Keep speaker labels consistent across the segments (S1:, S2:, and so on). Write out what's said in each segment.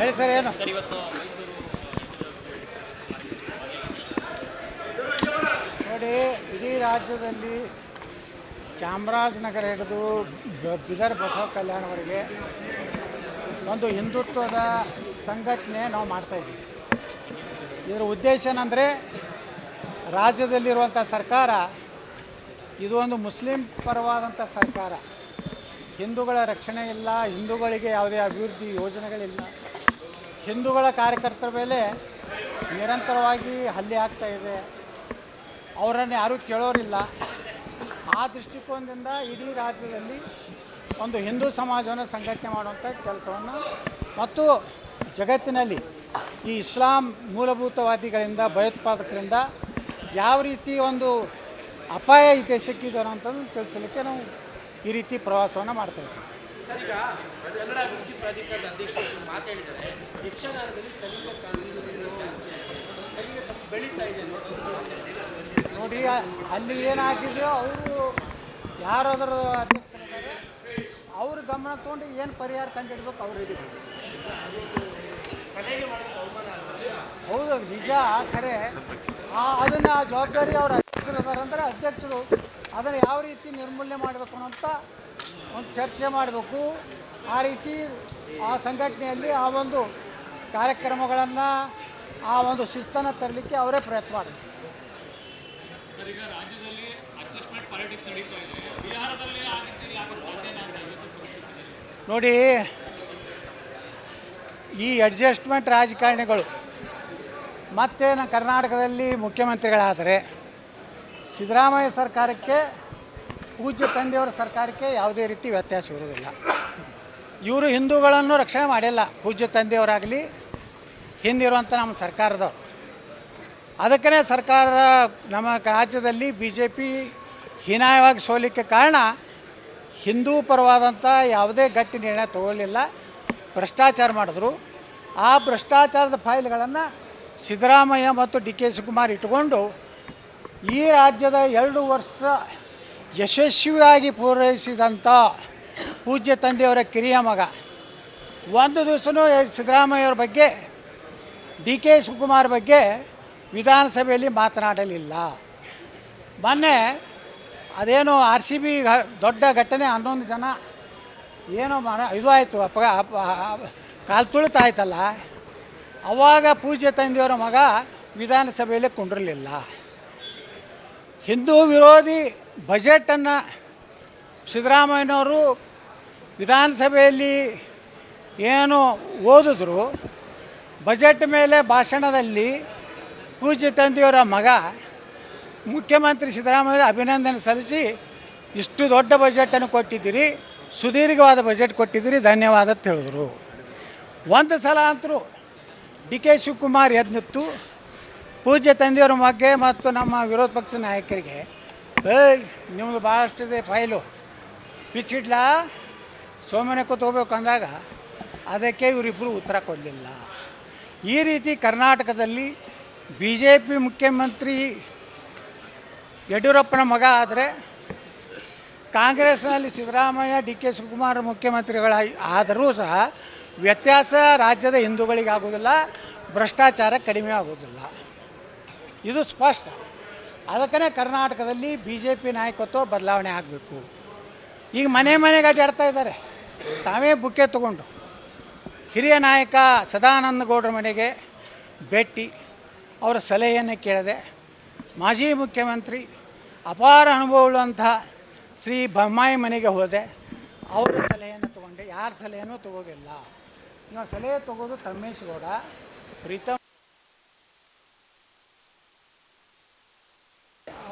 S1: ಹೇಳಿ ಸರ್. ಏನು
S2: ಸರ್ ಇವತ್ತು
S1: ನೋಡಿ, ಇಡೀ ರಾಜ್ಯದಲ್ಲಿ ಚಾಮರಾಜನಗರ ಹಿಡಿದು ಬೀದರ್ ಬಸವ ಕಲ್ಯಾಣವರೆಗೆ ಒಂದು ಹಿಂದುತ್ವದ ಸಂಘಟನೆ ನಾವು ಮಾಡ್ತಾಯಿದ್ದೀವಿ. ಇದರ ಉದ್ದೇಶ ಏನಂದರೆ, ರಾಜ್ಯದಲ್ಲಿರುವಂಥ ಸರ್ಕಾರ ಇದು ಒಂದು ಮುಸ್ಲಿಂ ಪರವಾದಂಥ ಸರ್ಕಾರ. ಹಿಂದೂಗಳ ರಕ್ಷಣೆ ಇಲ್ಲ, ಹಿಂದೂಗಳಿಗೆ ಯಾವುದೇ ಅಭಿವೃದ್ಧಿ ಯೋಜನೆಗಳಿಲ್ಲ, ಹಿಂದೂಗಳ ಕಾರ್ಯಕರ್ತರ ಮೇಲೆ ನಿರಂತರವಾಗಿ ಹಲ್ಲೆ ಆಗ್ತಾಯಿದೆ, ಅವರನ್ನು ಯಾರೂ ಕೇಳೋರಿಲ್ಲ. ಆ ದೃಷ್ಟಿಕೋನದಿಂದ ಇಡೀ ರಾಜ್ಯದಲ್ಲಿ ಒಂದು ಹಿಂದೂ ಸಮಾಜವನ್ನು ಸಂಘಟನೆ ಮಾಡುವಂಥ ಕೆಲಸವನ್ನು ಮತ್ತು ಜಗತ್ತಿನಲ್ಲಿ ಈ ಇಸ್ಲಾಂ ಮೂಲಭೂತವಾದಿಗಳಿಂದ, ಭಯೋತ್ಪಾದಕರಿಂದ ಯಾವ ರೀತಿ ಒಂದು ಅಪಾಯ ಈ ದೇಶಕ್ಕಿದ್ದಾರೆ ಅಂತಂದು ತಿಳಿಸಲಿಕ್ಕೆ ನಾವು ಈ ರೀತಿ ಪ್ರವಾಸವನ್ನು ಮಾಡ್ತಾಯಿದ್ದೀವಿ.
S3: ಸರ್, ಈಗ ಕನ್ನಡ ಅಭಿವೃದ್ಧಿ ಪ್ರಾಧಿಕಾರದ ಅಧ್ಯಕ್ಷರು ಮಾತಾಡಿದ್ದಾರೆ, ಯಕ್ಷಗಾನದಲ್ಲಿ ಸಲಿಗೆ ಬೆಳೀತಾ ಇದೆ
S1: ನೋಡಿ. ಅಲ್ಲಿ ಏನಾಗಿದೆಯೋ ಅವರು ಯಾರಾದರೂ ಅಧ್ಯಕ್ಷರಿದ್ದಾರೆ, ಅವ್ರ ಗಮನ ತೊಗೊಂಡು ಏನು ಪರಿಹಾರ ಕಂಡುಹಿಡ್ಬೇಕು ಅವ್ರು ಹಿಡಿಬೇಕು. ಹೌದು, ನಿಜ, ಖರೆ. ಅದನ್ನು ಆ ಜವಾಬ್ದಾರಿ ಅವ್ರ ಅಧ್ಯಕ್ಷರು ಅದಾರಂದರೆ ಅಧ್ಯಕ್ಷರು ಅದನ್ನು ಯಾವ ರೀತಿ ನಿರ್ಮೂಲನೆ ಮಾಡಬೇಕು ಅಂತ ಒಂದು ಚರ್ಚೆ ಮಾಡಬೇಕು. ಆ ರೀತಿ ಆ ಸಂಘಟನೆಯಲ್ಲಿ ಆ ಒಂದು ಕಾರ್ಯಕ್ರಮಗಳನ್ನು, ಆ ಒಂದು ಶಿಸ್ತನ್ನು ತರಲಿಕ್ಕೆ ಅವರೇ ಪ್ರಯತ್ನ ಮಾಡಬೇಕು.
S2: ಈಗ ರಾಜ್ಯದಲ್ಲಿ ಅಡ್ಜಸ್ಟ್ಮೆಂಟ್ ಪಾಲಿಟಿಕ್ಸ್ ನಡೀತಾ ಇದೆ, ಬಿಹಾರದಲ್ಲಿ ಆ ರೀತಿ ಆಗೋದು ಸಾಧ್ಯನೇ ಆಗಿದೆ.
S1: ನೋಡಿ, ಈ ಅಡ್ಜಸ್ಟ್ಮೆಂಟ್ ರಾಜಕಾರಣಿಗಳು ಮತ್ತು ನಮ್ಮ ಕರ್ನಾಟಕದಲ್ಲಿ ಮುಖ್ಯಮಂತ್ರಿಗಳಾದರೆ ಸಿದ್ದರಾಮಯ್ಯ ಸರ್ಕಾರಕ್ಕೆ, ಪೂಜ್ಯ ತಂದೆಯವರ ಸರ್ಕಾರಕ್ಕೆ ಯಾವುದೇ ರೀತಿ ವ್ಯತ್ಯಾಸ ಇರುವುದಿಲ್ಲ. ಇವರು ಹಿಂದೂಗಳನ್ನು ರಕ್ಷಣೆ ಮಾಡಿಲ್ಲ, ಪೂಜ್ಯ ತಂದೆಯವರಾಗಲಿ ಹಿಂದಿರುವಂಥ ನಮ್ಮ ಸರ್ಕಾರದವರು. ಅದಕ್ಕೇ ಸರ್ಕಾರ ನಮ್ಮ ರಾಜ್ಯದಲ್ಲಿ BJP ಹೀನಾಯವಾಗಿ ಸೋಲಿಕ್ಕೆ ಕಾರಣ ಹಿಂದೂ ಪರವಾದಂಥ ಯಾವುದೇ ಗಟ್ಟಿ ನಿರ್ಣಯ ತಗೊಳ್ಳಿಲ್ಲ, ಭ್ರಷ್ಟಾಚಾರ ಮಾಡಿದ್ರು. ಆ ಭ್ರಷ್ಟಾಚಾರದ ಫೈಲ್ಗಳನ್ನು ಸಿದ್ದರಾಮಯ್ಯ ಮತ್ತು DK ಶಿವಕುಮಾರ್ ಇಟ್ಟುಕೊಂಡು ಈ ರಾಜ್ಯದ 2 ವರ್ಷ ಯಶಸ್ವಿಯಾಗಿ ಪೂರೈಸಿದಂಥ ಪೂಜ್ಯ ತಂದೆಯವರ ಕಿರಿಯ ಮಗ ಒಂದು ದಿವಸನೂ ಸಿದ್ದರಾಮಯ್ಯವ್ರ ಬಗ್ಗೆ, DK ಶಿವಕುಮಾರ್ ಬಗ್ಗೆ ವಿಧಾನಸಭೆಯಲ್ಲಿ ಮಾತನಾಡಲಿಲ್ಲ. ಮೊನ್ನೆ ಅದೇನೋ RCB ದೊಡ್ಡ ಘಟನೆ, 11 ಜನ ಏನೋ ಇದು ಆಯಿತು, ಕಾಲು ತುಳಿತಾಯ್ತಲ್ಲ, ಅವಾಗ ಪೂಜ್ಯ ತಂದೆಯವರ ಮಗ ವಿಧಾನಸಭೆಯಲ್ಲಿ ಕುಂಡಿರಲಿಲ್ಲ. ಹಿಂದೂ ವಿರೋಧಿ ಬಜೆಟನ್ನು ಸಿದ್ದರಾಮಯ್ಯನವರು ವಿಧಾನಸಭೆಯಲ್ಲಿ ಏನು ಓದಿದ್ರು, ಬಜೆಟ್ ಮೇಲೆ ಭಾಷಣದಲ್ಲಿ ಪೂಜ್ಯ ತಂದೆಯವರ ಮಗ ಮುಖ್ಯಮಂತ್ರಿ ಸಿದ್ದರಾಮಯ್ಯ ಅಭಿನಂದನೆ ಸಲ್ಲಿಸಿ, ಇಷ್ಟು ದೊಡ್ಡ ಬಜೆಟನ್ನು ಕೊಟ್ಟಿದ್ದೀರಿ, ಸುದೀರ್ಘವಾದ ಬಜೆಟ್ ಕೊಟ್ಟಿದ್ದೀರಿ, ಧನ್ಯವಾದ ಅಂತ ಹೇಳಿದ್ರು. ಒಂದು ಸಲ ಅಂತರೂ DK ಶಿವಕುಮಾರ್ ಎದ್ದು ನಿಂತು ಪೂಜ್ಯ ತಂದೆಯವರ ಬಗ್ಗೆ ಮತ್ತು ನಮ್ಮ ವಿರೋಧ ಪಕ್ಷ ನಾಯಕರಿಗೆ, ನಿಮ್ಮದು ಭಾಳಷ್ಟಿದೆ ಫೈಲು, ಪಿಚ್ಚಿಡ್ಲ ಸೋಮನೆ ಕೂತ್ಕೋಬೇಕು ಅಂದಾಗ ಅದಕ್ಕೆ ಇವರಿಬ್ಬರು ಉತ್ತರ ಕೊಡಲಿಲ್ಲ. ಈ ರೀತಿ ಕರ್ನಾಟಕದಲ್ಲಿ BJP ಮುಖ್ಯಮಂತ್ರಿ ಯಡಿಯೂರಪ್ಪನ ಮಗ ಆದರೆ, ಕಾಂಗ್ರೆಸ್ನಲ್ಲಿ ಸಿದ್ದರಾಮಯ್ಯ DK ಶಿವಕುಮಾರ್ ಮುಖ್ಯಮಂತ್ರಿಗಳ ಆದರೂ ಸಹ ವ್ಯತ್ಯಾಸ ರಾಜ್ಯದ ಹಿಂದೂಗಳಿಗೆ ಆಗೋದಿಲ್ಲ, ಭ್ರಷ್ಟಾಚಾರ ಕಡಿಮೆ ಆಗೋದಿಲ್ಲ, ಇದು ಸ್ಪಷ್ಟ. ಅದಕ್ಕೇ ಕರ್ನಾಟಕದಲ್ಲಿ BJP ನಾಯಕತ್ವ ಬದಲಾವಣೆ ಆಗಬೇಕು. ಈಗ ಮನೆಗೆ ಅಡ್ಡಾಡ್ತಾ ಇದ್ದಾರೆ, ತಾವೇ ಬುಕ್ಕೆ ತಗೊಂಡು. ಹಿರಿಯ ನಾಯಕ ಸದಾನಂದ ಗೌಡರ ಮನೆಗೆ ಭೇಟಿ, ಅವರ ಸಲಹೆಯನ್ನು ಕೇಳಿದೆ. ಮಾಜಿ ಮುಖ್ಯಮಂತ್ರಿ ಅಪಾರ ಅನುಭವವುಳ್ಳಂಥ ಶ್ರೀ ಬೊಮ್ಮಾಯಿ ಮನೆಗೆ ಹೋದೆ, ಅವರ ಸಲಹೆಯನ್ನು ತೊಗೊಂಡೆ. ಯಾರ ಸಲಹೆನೂ ತಗೋದಿಲ್ಲ. ನಾವು ಸಲಹೆ ತಗೋದು ತಮ್ಮೇಶ್ ಗೌಡ, ಪ್ರೀತಮ್,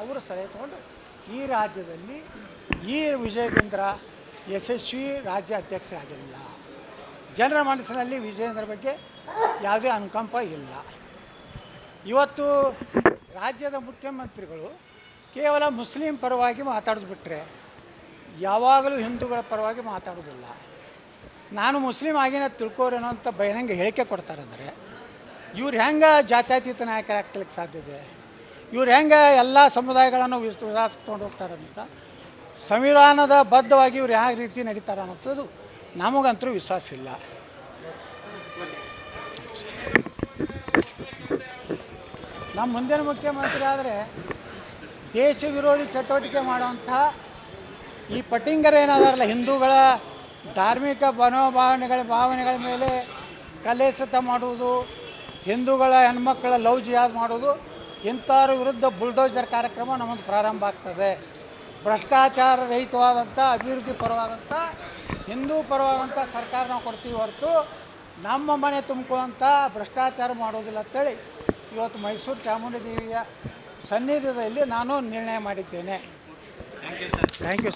S1: ಅವರ ಸಲಹೆ ತೊಗೊಂಡು ಈ ರಾಜ್ಯದಲ್ಲಿ ಈ ವಿಜಯೇಂದ್ರ ಯಶಸ್ವಿ ರಾಜ್ಯ ಅಧ್ಯಕ್ಷರಾಗಿಲ್ಲ. ಜನರ ಮನಸ್ಸಿನಲ್ಲಿ ವಿಜಯೇಂದ್ರ ಬಗ್ಗೆ ಯಾವುದೇ ಅನುಕಂಪ ಇಲ್ಲ. ಇವತ್ತು ರಾಜ್ಯದ ಮುಖ್ಯಮಂತ್ರಿಗಳು ಕೇವಲ ಮುಸ್ಲಿಂ ಪರವಾಗಿ ಮಾತಾಡೋದು ಬಿಟ್ಟರೆ ಯಾವಾಗಲೂ ಹಿಂದೂಗಳ ಪರವಾಗಿ ಮಾತಾಡೋದಿಲ್ಲ. ನಾನು ಮುಸ್ಲಿಂ ಆಗಿನ ತಿಳ್ಕೋರೇನೋ ಅಂತ ಬಹಿರಂಗ ಹೇಳಿಕೆ ಕೊಡ್ತಾರಂದರೆ ಇವ್ರು ಹೆಂಗೆ ಜಾತ್ಯತೀತ ನಾಯಕರಾಗ್ಲಿಕ್ಕೆ ಸಾಧ್ಯತೆ? ಇವ್ರು ಹೆಂಗೆ ಎಲ್ಲ ಸಮುದಾಯಗಳನ್ನು ವಿಶ್ವಾಸಕೊಂಡು ಹೋಗ್ತಾರಂತ ಸಂವಿಧಾನದ ಬದ್ಧವಾಗಿ ಇವ್ರು ಯಾವ ರೀತಿ ನಡೀತಾರೆ ಅನ್ನೋದು ನಮಗಂತೂ ವಿಶ್ವಾಸ ಇಲ್ಲ. ನಮ್ಮ ಮುಂದಿನ ಮುಖ್ಯಮಂತ್ರಿ ಆದರೆ ದೇಶ ವಿರೋಧಿ ಚಟುವಟಿಕೆ ಮಾಡುವಂಥ ಈ ಪಟ್ಟಿಂಗರ್ ಏನಾದಾರಲ್ಲ, ಹಿಂದೂಗಳ ಧಾರ್ಮಿಕ ಭಾವನೆಗಳ ಮೇಲೆ ಕಲೆಸತ ಮಾಡುವುದು, ಹಿಂದೂಗಳ ಹೆಣ್ಮಕ್ಕಳ ಲವ್ ಜಿಹಾದ್ ಮಾಡೋದು, ಇಂಥವ್ರ ವಿರುದ್ಧ ಬುಲ್ಡೋಜರ್ ಕಾರ್ಯಕ್ರಮ ನಮ್ಮದು ಪ್ರಾರಂಭ ಆಗ್ತದೆ. ಭ್ರಷ್ಟಾಚಾರ ರಹಿತವಾದಂಥ ಅಭಿವೃದ್ಧಿ ಪರವಾದಂಥ ಹಿಂದೂ ಪರವಾದಂಥ ಸರ್ಕಾರ ನಾವು ಕೊಡ್ತೀವಿ ಹೊರತು ನಮ್ಮ ಮನೆ ತುಂಬಿಕೊಳ್ಳುವಂಥ ಭ್ರಷ್ಟಾಚಾರ ಮಾಡೋದಿಲ್ಲ ಅಂತೇಳಿ ಇವತ್ತು ಮೈಸೂರು ಚಾಮುಂಡಿ ದೇವಿಯ ಸನ್ನಿಧಿಯಲ್ಲಿ ನಾನು ನಿರ್ಣಯ ಮಾಡಿದ್ದೇನೆ.
S2: Thank you sir.
S1: Thank you.